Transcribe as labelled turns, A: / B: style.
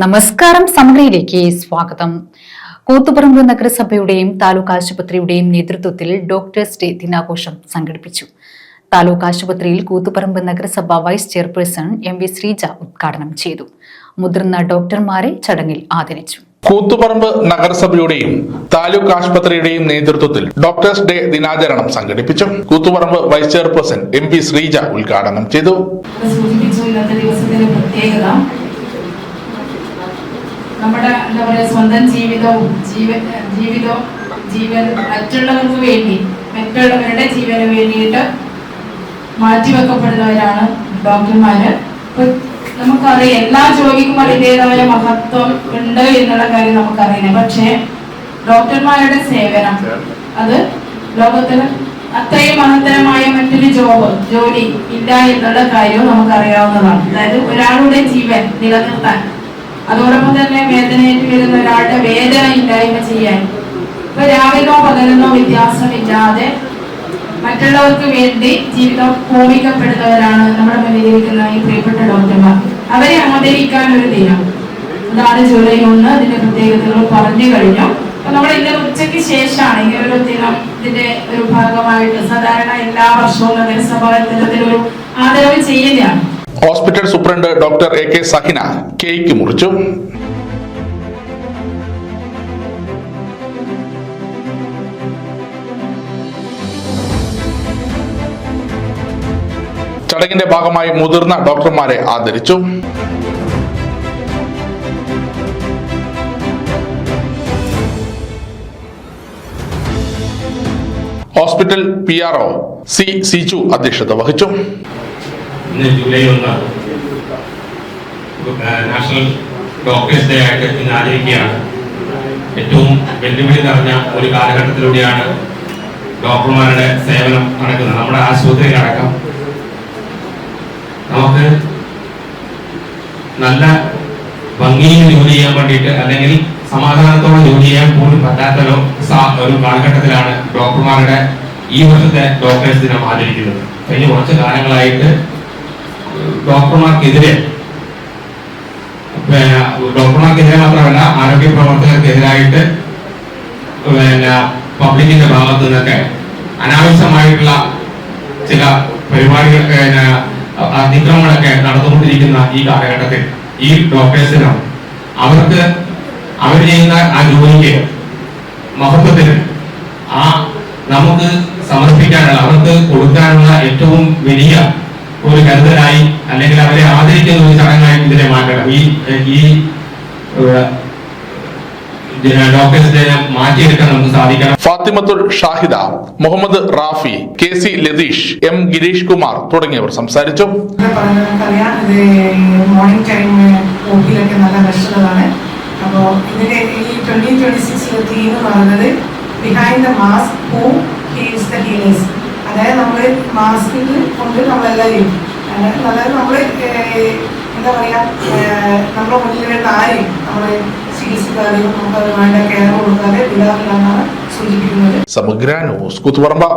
A: നമസ്കാരം. സമഗ്രയിലേക്ക് സ്വാഗതം. കൂത്തുപറമ്പ് നഗരസഭയുടെയും താലൂക്ക് ആശുപത്രിയുടെയും നേതൃത്വത്തിൽ ഡോക്ടേഴ്സ് ഡേ ദിനാഘോഷം സംഘടിപ്പിച്ചു. താലൂക്ക് ആശുപത്രിയിൽ കൂത്തുപറമ്പ് നഗരസഭ vice chairperson M V Sreeja ഉദ്ഘാടനം ചെയ്തു. മുതിർന്ന ഡോക്ടർമാരെ ചടങ്ങിൽ ആദരിച്ചു.
B: കൂത്തുപറമ്പ് നഗരസഭയുടെയും താലൂക്ക് ആശുപത്രിയുടെയും നേതൃത്വത്തിൽ ഡോക്ടേഴ്സ് ഡേ ദിനാചരണം സംഘടിപ്പിച്ചു. Koothuparamba vice chairperson M V Sreeja ഉദ്ഘാടനം ചെയ്തു.
C: നമ്മുടെ എന്താ പറയുക, സ്വന്തം ജീവിതവും ജീവൻ മറ്റുള്ളവർക്ക് വേണ്ടി, മറ്റുള്ളവരുടെ ജീവന് വേണ്ടിയിട്ട് മാറ്റിവെക്കപ്പെടുന്നവരാണ് ഡോക്ടർമാര്. നമുക്കറിയാം, എല്ലാ ജോലിക്കും അതിൻ്റെതായ മഹത്വം ഉണ്ട് എന്നുള്ള കാര്യം നമുക്കറിയാം. പക്ഷേ ഡോക്ടർമാരുടെ സേവനം അത് ലോകത്തിന് അത്രയും മഹത്തരമായ മറ്റൊരു ജോലി ഇല്ല എന്നുള്ള കാര്യവും നമുക്കറിയാവുന്നതാണ്. അതായത് ഒരാളുടെ ജീവൻ നിലനിർത്താൻ, അതോടൊപ്പം തന്നെ വേദനയേറ്റ് വരുന്ന ഒരാളുടെ വേദന ഇല്ലായ്മ ചെയ്യാൻ, ഇപ്പൊ രാവിലോ പകലെന്നോ വ്യത്യാസമില്ലാതെ മറ്റുള്ളവർക്ക് വേണ്ടി ജീവിതം ഹോമിക്കപ്പെടുന്നവരാണ് നമ്മുടെ മുന്നിലിരിക്കുന്ന ഈ പ്രിയപ്പെട്ട ഡോക്ടർമാർ. അവരെ ആദരിക്കാൻ ഒരു ദിനം, അതാണ് ജൂലൈ 1. അതിന്റെ പ്രത്യേകതകൾ പറഞ്ഞു കഴിഞ്ഞു. അപ്പൊ നമ്മൾ ഇന്നലെ ഉച്ചയ്ക്ക് ശേഷമാണ് ഇങ്ങനൊരു ദിനം ഇതിന്റെ ഒരു ഭാഗമായിട്ട് സാധാരണ എല്ലാ വർഷവും നഗരസഭ ഇത്തരത്തിലൊരു ആദരവ് ചെയ്യുന്നതാണ്.
B: Hospital superintendent doctor A K Sahina cake മുറിച്ചു. ചടങ്ങിന്റെ ഭാഗമായി മുതിർന്ന ഡോക്ടർമാരെ ആദരിച്ചു. ഹോസ്പിറ്റൽ PRO സി സിജു അധ്യക്ഷത വഹിച്ചു.
D: ഇന്ന് ജൂലൈ 1 നാഷണൽ ഡോക്ടേഴ്സ് ഡേ ആയിട്ട് ഇന്ന് ആചരിക്കുകയാണ്. ഏറ്റവും വെല്ലുവിളി നിറഞ്ഞ ഒരു കാലഘട്ടത്തിലൂടെയാണ് ഡോക്ടർമാരുടെ സേവനം നടക്കുന്നത്. നമ്മുടെ ആശുപത്രിയിലടക്കം നമുക്ക് നല്ല ഭംഗിയിൽ ജോലി ചെയ്യാൻ വേണ്ടിയിട്ട്, അല്ലെങ്കിൽ സമാധാനത്തോടെ ജോലി ചെയ്യാൻ പോലും പറ്റാത്ത ഒരു കാലഘട്ടത്തിലാണ് ഡോക്ടർമാരുടെ ഈ വർഷത്തെ ഡോക്ടേഴ്സ് ദിനം ആചരിക്കുന്നത്. കഴിഞ്ഞ കുറച്ച് കാലങ്ങളായിട്ട് ഡോക്ടർമാർക്കെതിരെ മാത്രമല്ല, ആരോഗ്യ പ്രവർത്തകർക്കെതിരായിട്ട് പബ്ലിക്കിന്റെ ഭാഗത്തു നിന്നൊക്കെ അനാവശ്യമായിട്ടുള്ള ചില പരിപാടികൾ, അതിക്രമങ്ങളൊക്കെ നടന്നുകൊണ്ടിരിക്കുന്ന ഈ കാലഘട്ടത്തിൽ ഈ ഡോക്ടേഴ്സിനും അവർ ചെയ്യുന്ന ആ ജോലിക്ക് മഹത്വത്തിന് നമുക്ക് സമർപ്പിക്കാനുള്ള, അവർക്ക് കൊടുക്കാനുള്ള ഏറ്റവും വലിയ ഒരു കരുതലായി, അല്ലെങ്കിൽ അവരെ ആദരിക്കുന്ന ഒരു ചടങ്ങായി ഇതിനെ മാറ്റണം. ഈ ഡോക്ടേഴ്സ് ഡേ മാറ്റിയെടുക്കാൻ നമുക്ക് സാധിക്കണം.
B: ഫാത്തിമത്തുൽ ഷാഹിദ, മുഹമ്മദ് റാഫി, KC ലതീഷ്, M ഗിരീഷ് കുമാർ തുടങ്ങിയവർ സംസാരിച്ചു.
E: മോർണിംഗ് ടൈം ഓഫീലൊക്കെ നല്ല റഷുള്ളതാണ്. അപ്പോൾ ഇതിന്റെ ഈ 2026 തീം എന്ന് പറയുന്നത് behind the mask who heels the healers. അതായത് നമ്മൾ മാസ്കിൽ കൊണ്ട് നമ്മളെല്ലാവരും, അതായത് നമ്മൾ എന്താ പറയുക, നമ്മുടെ മുന്നിൽ വരുന്ന ആരെയും നമ്മൾ ചികിത്സിക്കാതെയും നമുക്ക് വേണ്ട കെയർ കൊടുക്കാതെ വിടാറില്ലെന്നാണ് സൂചിപ്പിക്കുന്നത്.
B: സമഗ്ര ന്യൂസ് കൂത്തുപറമ്പ്.